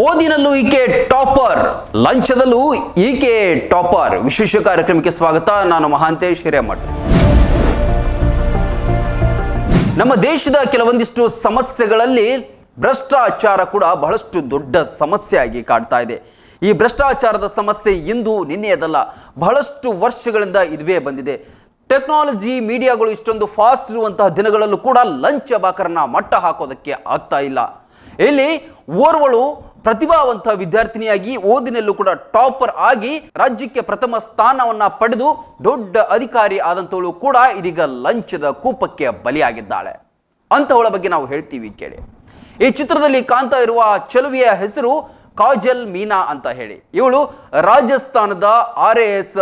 ಓದಿನಲ್ಲೂ ಈಕೆ ಟಾಪರ್, ಲಂಚದಲ್ಲೂ ಈಕೆ ಟಾಪರ್. ವಿಶೇಷ ಕಾರ್ಯಕ್ರಮಕ್ಕೆ ಸ್ವಾಗತ. ನಾನು ಮಹಾಂತೇಶ್ ಹಿರೇಮಠ. ನಮ್ಮ ದೇಶದ ಕೆಲವೊಂದಿಷ್ಟು ಸಮಸ್ಯೆಗಳಲ್ಲಿ ಭ್ರಷ್ಟಾಚಾರ ಕೂಡ ಬಹಳಷ್ಟು ದೊಡ್ಡ ಸಮಸ್ಯೆಯಾಗಿ ಕಾಡ್ತಾ ಇದೆ. ಈ ಭ್ರಷ್ಟಾಚಾರದ ಸಮಸ್ಯೆ ಇಂದು ನಿನ್ನೆಯದಲ್ಲ, ಬಹಳಷ್ಟು ವರ್ಷಗಳಿಂದ ಇದುವೇ ಬಂದಿದೆ. ಟೆಕ್ನಾಲಜಿ, ಮೀಡಿಯಾಗಳು ಇಷ್ಟೊಂದು ಫಾಸ್ಟ್ ಇರುವಂತಹ ದಿನಗಳಲ್ಲೂ ಕೂಡ ಲಂಚ ಬಾಕರನ್ನ ಮಟ್ಟ ಹಾಕೋದಕ್ಕೆ ಆಗ್ತಾ ಇಲ್ಲ. ಇಲ್ಲಿ ಓರ್ವಳು ಪ್ರತಿಭಾವಂತ ವಿದ್ಯಾರ್ಥಿನಿಯಾಗಿ ಓದಿನಲ್ಲೂ ಕೂಡ ಟಾಪರ್ ಆಗಿ ರಾಜ್ಯಕ್ಕೆ ಪ್ರಥಮ ಸ್ಥಾನವನ್ನ ಪಡೆದು ದೊಡ್ಡ ಅಧಿಕಾರಿ ಆದಂತವಳು ಕೂಡ ಇದೀಗ ಲಂಚದ ಕೂಪಕ್ಕೆ ಬಲಿಯಾಗಿದ್ದಾಳೆ. ಅಂತವಳ ಬಗ್ಗೆ ನಾವು ಹೇಳ್ತೀವಿ, ಕೇಳಿ. ಈ ಚಿತ್ರದಲ್ಲಿ ಕಾಣ್ತಾ ಇರುವ ಚೆಲುವೆಯ ಹೆಸರು ಕಾಜಲ್ ಮೀನಾ ಅಂತ ಹೇಳಿ. ಇವಳು ರಾಜಸ್ಥಾನದ RAS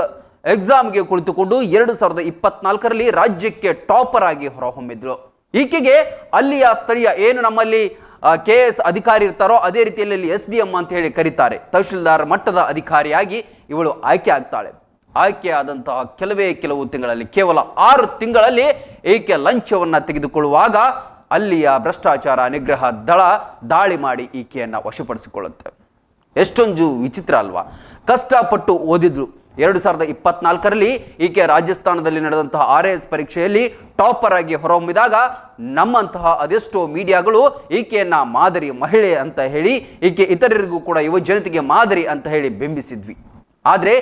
ಎಕ್ಸಾಮ್ಗೆ ಕುಳಿತುಕೊಂಡು 2024ರಲ್ಲಿ ರಾಜ್ಯಕ್ಕೆ ಟಾಪರ್ ಆಗಿ ಹೊರಹೊಮ್ಮಿದ್ಳು. ಈಕೆಗೆ ಅಲ್ಲಿಯ ಸ್ಥಳೀಯ ಏನು ನಮ್ಮಲ್ಲಿ KS ಅಧಿಕಾರಿ ಇರ್ತಾರೋ ಅದೇ ರೀತಿಯಲ್ಲಿ SDM ಅಂತ ಹೇಳಿ ಕರೀತಾರೆ, ತಹಶೀಲ್ದಾರ್ ಮಟ್ಟದ ಅಧಿಕಾರಿಯಾಗಿ ಇವಳು ಆಯ್ಕೆ ಆಗ್ತಾಳೆ. ಆಯ್ಕೆಯಾದಂತಹ ಕೆಲವು ತಿಂಗಳಲ್ಲಿ, ಕೇವಲ 6 ತಿಂಗಳಲ್ಲಿ ಈಕೆ ಲಂಚವನ್ನು ತೆಗೆದುಕೊಳ್ಳುವಾಗ ಅಲ್ಲಿಯ ಭ್ರಷ್ಟಾಚಾರ ನಿಗ್ರಹ ದಳ ದಾಳಿ ಮಾಡಿ ಈಕೆಯನ್ನು ವಶಪಡಿಸಿಕೊಳ್ಳುತ್ತೆ. ಎಷ್ಟೊಂದು ವಿಚಿತ್ರ ಅಲ್ವಾ? ಕಷ್ಟಪಟ್ಟು ಓದಿದ್ಳು. 2024ರಲ್ಲಿ ಈಕೆ ರಾಜಸ್ಥಾನದಲ್ಲಿ ನಡೆದಂತಹ RAS ಪರೀಕ್ಷೆಯಲ್ಲಿ ಟಾಪರ್ ಆಗಿ ಹೊರಹೊಮ್ಮಿದಾಗ ನಮ್ಮಂತಹ ಅದೆಷ್ಟೋ ಮೀಡಿಯಾಗಳು ಈಕೆಯನ್ನ ಮಾದರಿ ಮಹಿಳೆ ಅಂತ ಹೇಳಿ, ಈಕೆ ಇತರರಿಗೂ ಕೂಡ ಯುವ ಜನತೆಗೆ ಮಾದರಿ ಅಂತ ಹೇಳಿ ಬಿಂಬಿಸಿದ್ವಿ. ಆದರೆ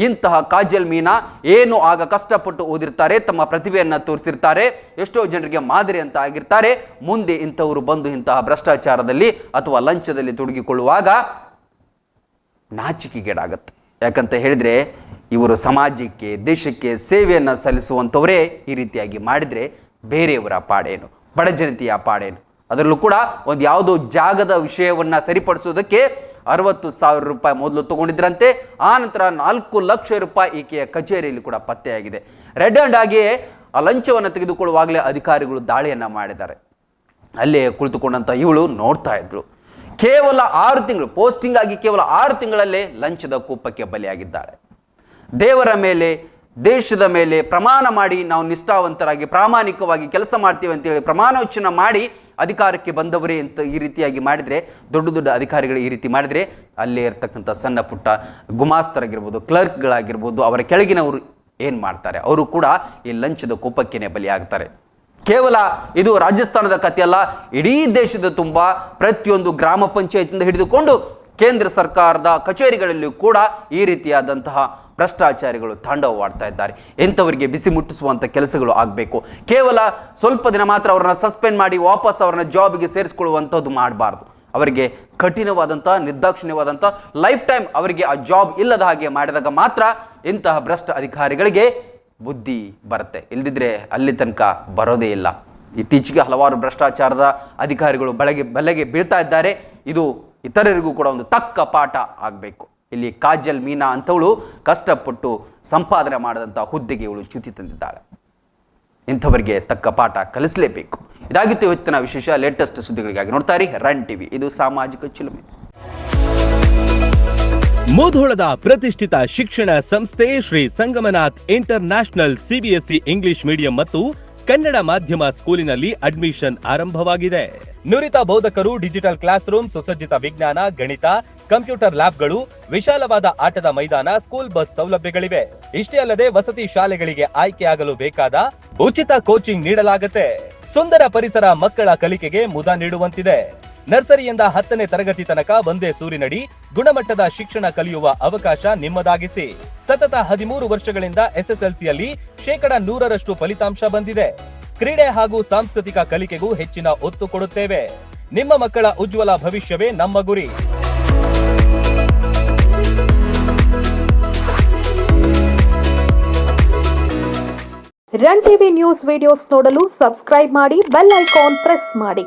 ಇಂತಹ ಕಾಜಲ್ ಮೀನಾ ಏನು ಆಗ ಕಷ್ಟಪಟ್ಟು ಓದಿರ್ತಾರೆ, ತಮ್ಮ ಪ್ರತಿಭೆಯನ್ನು ತೋರಿಸಿರ್ತಾರೆ, ಎಷ್ಟೋ ಜನರಿಗೆ ಮಾದರಿ ಅಂತ ಆಗಿರ್ತಾರೆ. ಮುಂದೆ ಇಂಥವರು ಬಂದು ಇಂತಹ ಭ್ರಷ್ಟಾಚಾರದಲ್ಲಿ ಅಥವಾ ಲಂಚದಲ್ಲಿ ತೊಡಗಿಕೊಳ್ಳುವಾಗ ನಾಚಿಕೆಗೇಡಾಗತ್ತೆ. ಯಾಕಂತ ಹೇಳಿದರೆ ಇವರು ಸಮಾಜಕ್ಕೆ, ದೇಶಕ್ಕೆ ಸೇವೆಯನ್ನು ಸಲ್ಲಿಸುವಂಥವರೇ ಈ ರೀತಿಯಾಗಿ ಮಾಡಿದರೆ ಬೇರೆಯವರ ಪಾಡೇನು, ಬಡ ಜನತೆಯ ಪಾಡೇನು? ಅದರಲ್ಲೂ ಕೂಡ ಒಂದು ಯಾವುದೋ ಜಾಗದ ವಿಷಯವನ್ನು ಸರಿಪಡಿಸೋದಕ್ಕೆ 60,000 ರೂಪಾಯಿ ಮೊದಲು ತೊಗೊಂಡಿದ್ರಂತೆ. ಆ ನಂತರ 4 ಲಕ್ಷ ರೂಪಾಯಿ ಈಕೆಯ ಕಚೇರಿಯಲ್ಲಿ ಕೂಡ ಪತ್ತೆಯಾಗಿದೆ. ರೆಡ್ ಹ್ಯಾಂಡ್ ಆಗಿಯೇ ಆ ಲಂಚವನ್ನು ತೆಗೆದುಕೊಳ್ಳುವಾಗಲೇ ಅಧಿಕಾರಿಗಳು ದಾಳಿಯನ್ನು ಮಾಡಿದ್ದಾರೆ. ಅಲ್ಲೇ ಕುಳಿತುಕೊಂಡಂಥ ಇವಳು ನೋಡ್ತಾ ಇದ್ಳು. ಕೇವಲ 6 ತಿಂಗಳು ಪೋಸ್ಟಿಂಗ್ ಆಗಿ ಕೇವಲ 6 ತಿಂಗಳಲ್ಲೇ ಲಂಚದ ಕೂಪಕ್ಕೆ ಬಲಿಯಾಗಿದ್ದಾಳೆ. ದೇವರ ಮೇಲೆ, ದೇಶದ ಮೇಲೆ ಪ್ರಮಾಣ ಮಾಡಿ ನಾವು ನಿಷ್ಠಾವಂತರಾಗಿ ಪ್ರಾಮಾಣಿಕವಾಗಿ ಕೆಲಸ ಮಾಡ್ತೀವಿ ಅಂತೇಳಿ ಪ್ರಮಾಣವಚನ ಮಾಡಿ ಅಧಿಕಾರಕ್ಕೆ ಬಂದವರೇ ಅಂತ ಈ ರೀತಿಯಾಗಿ ಮಾಡಿದರೆ, ದೊಡ್ಡ ದೊಡ್ಡ ಅಧಿಕಾರಿಗಳು ಈ ರೀತಿ ಮಾಡಿದರೆ ಅಲ್ಲೇ ಇರ್ತಕ್ಕಂಥ ಸಣ್ಣ ಪುಟ್ಟ ಗುಮಾಸ್ತರಾಗಿರ್ಬೋದು, ಕ್ಲರ್ಕ್ಗಳಾಗಿರ್ಬೋದು, ಅವರ ಕೆಳಗಿನವರು ಏನು ಮಾಡ್ತಾರೆ, ಅವರು ಕೂಡ ಈ ಲಂಚದ ಕೂಪಕ್ಕೇನೆ ಬಲಿಯಾಗ್ತಾರೆ. ಕೇವಲ ಇದು ರಾಜಸ್ಥಾನದ ಕಥೆಯಲ್ಲ, ಇಡೀ ದೇಶದ ತುಂಬ ಪ್ರತಿಯೊಂದು ಗ್ರಾಮ ಪಂಚಾಯತಿಯಿಂದ ಹಿಡಿದುಕೊಂಡು ಕೇಂದ್ರ ಸರ್ಕಾರದ ಕಚೇರಿಗಳಲ್ಲಿಯೂ ಕೂಡ ಈ ರೀತಿಯಾದಂತಹ ಭ್ರಷ್ಟಾಚಾರಿಗಳು ತಾಂಡವವಾಡ್ತಾ ಇದ್ದಾರೆ. ಎಂಥವರಿಗೆ ಬಿಸಿ ಮುಟ್ಟಿಸುವಂಥ ಕೆಲಸಗಳು ಆಗಬೇಕು. ಕೇವಲ ಸ್ವಲ್ಪ ದಿನ ಮಾತ್ರ ಅವ್ರನ್ನ ಸಸ್ಪೆಂಡ್ ಮಾಡಿ ವಾಪಸ್ ಅವ್ರನ್ನ ಜಾಬಿಗೆ ಸೇರಿಸ್ಕೊಳ್ಳುವಂಥದ್ದು ಮಾಡಬಾರ್ದು. ಅವರಿಗೆ ಕಠಿಣವಾದಂಥ, ನಿರ್ದಾಕ್ಷಿಣ್ಯವಾದಂಥ ಲೈಫ್ ಟೈಮ್ ಅವರಿಗೆ ಆ ಜಾಬ್ ಇಲ್ಲದ ಹಾಗೆ ಮಾಡಿದಾಗ ಮಾತ್ರ ಇಂತಹ ಭ್ರಷ್ಟ ಅಧಿಕಾರಿಗಳಿಗೆ ಬುದ್ಧಿ ಬರುತ್ತೆ. ಇಲ್ದಿದ್ರೆ ಅಲ್ಲಿ ತನಕ ಬರೋದೇ ಇಲ್ಲ. ಇತ್ತೀಚೆಗೆ ಹಲವಾರು ಭ್ರಷ್ಟಾಚಾರದ ಅಧಿಕಾರಿಗಳು ಬಲೆಗೆ ಬೀಳ್ತಾ ಇದ್ದಾರೆ. ಇದು ಇತರರಿಗೂ ಕೂಡ ಒಂದು ತಕ್ಕ ಪಾಠ ಆಗಬೇಕು. ಇಲ್ಲಿ ಕಾಜಲ್ ಮೀನಾ ಅಂತವಳು ಕಷ್ಟಪಟ್ಟು ಸಂಪಾದನೆ ಮಾಡಿದಂಥ ಹುದ್ದೆಗೆ ಇವಳು ಚ್ಯುತಿ ತಂದಿದ್ದಾಳೆ. ಇಂಥವರಿಗೆ ತಕ್ಕ ಪಾಠ ಕಲಿಸಲೇಬೇಕು. ಇದಾಗಿತ್ತು ಇವತ್ತಿನ ವಿಶೇಷ. ಲೇಟೆಸ್ಟ್ ಸುದ್ದಿಗಳಿಗಾಗಿ ನೋಡ್ತಾ ಇರಿ ರನ್ ಟಿವಿ. ಇದು ಸಾಮಾಜಿಕ ಚಿಲುಮೆ. ಮುಧೋಳದ ಪ್ರತಿಷ್ಠಿತ ಶಿಕ್ಷಣ ಸಂಸ್ಥೆ Shri Sangamnath international CBSE English medium ಮತ್ತು ಕನ್ನಡ ಮಾಧ್ಯಮ ಸ್ಕೂಲಿನಲ್ಲಿ ಅಡ್ಮಿಷನ್ ಆರಂಭವಾಗಿದೆ. ನುರಿತ ಬೋಧಕರು, ಡಿಜಿಟಲ್ ಕ್ಲಾಸ್ ರೂಮ್, ಸುಸಜ್ಜಿತ ವಿಜ್ಞಾನ, ಗಣಿತ, ಕಂಪ್ಯೂಟರ್ ಲ್ಯಾಬ್ಗಳು, ವಿಶಾಲವಾದ ಆಟದ ಮೈದಾನ, ಸ್ಕೂಲ್ ಬಸ್ ಸೌಲಭ್ಯಗಳಿವೆ. ಇಷ್ಟೇ ಅಲ್ಲದೆ ವಸತಿ ಶಾಲೆಗಳಿಗೆ ಆಯ್ಕೆಯಾಗಲು ಬೇಕಾದ ಉಚಿತ ಕೋಚಿಂಗ್ ನೀಡಲಾಗುತ್ತೆ. ಸುಂದರ ಪರಿಸರ ಮಕ್ಕಳ ಕಲಿಕೆಗೆ ಮುದ ನೀಡುವಂತಿದೆ. ನರ್ಸರಿಯಿಂದ 10ನೇ ತರಗತಿ ತನಕ ಒಂದೇ ಸೂರಿನಡಿ ಗುಣಮಟ್ಟದ ಶಿಕ್ಷಣ ಕಲಿಯುವ ಅವಕಾಶ ನಿಮ್ಮದಾಗಿಸಿ. ಸತತ 13 ವರ್ಷಗಳಿಂದ SSLCಯಲ್ಲಿ 100% ಫಲಿತಾಂಶ ಬಂದಿದೆ. ಕ್ರೀಡೆ ಹಾಗೂ ಸಾಂಸ್ಕೃತಿಕ ಕಲಿಕೆಗೂ ಹೆಚ್ಚಿನ ಒತ್ತು ಕೊಡುತ್ತೇವೆ. ನಿಮ್ಮ ಮಕ್ಕಳ ಉಜ್ವಲ ಭವಿಷ್ಯವೇ ನಮ್ಮ ಗುರಿ. ರನ್ ಟಿವಿ ನ್ಯೂಸ್ ವಿಡಿಯೋಸ್ ನೋಡಲು ಸಬ್ಸ್ಕ್ರೈಬ್ ಮಾಡಿ, ಬೆಲ್ ಐಕಾನ್ ಪ್ರೆಸ್ ಮಾಡಿ.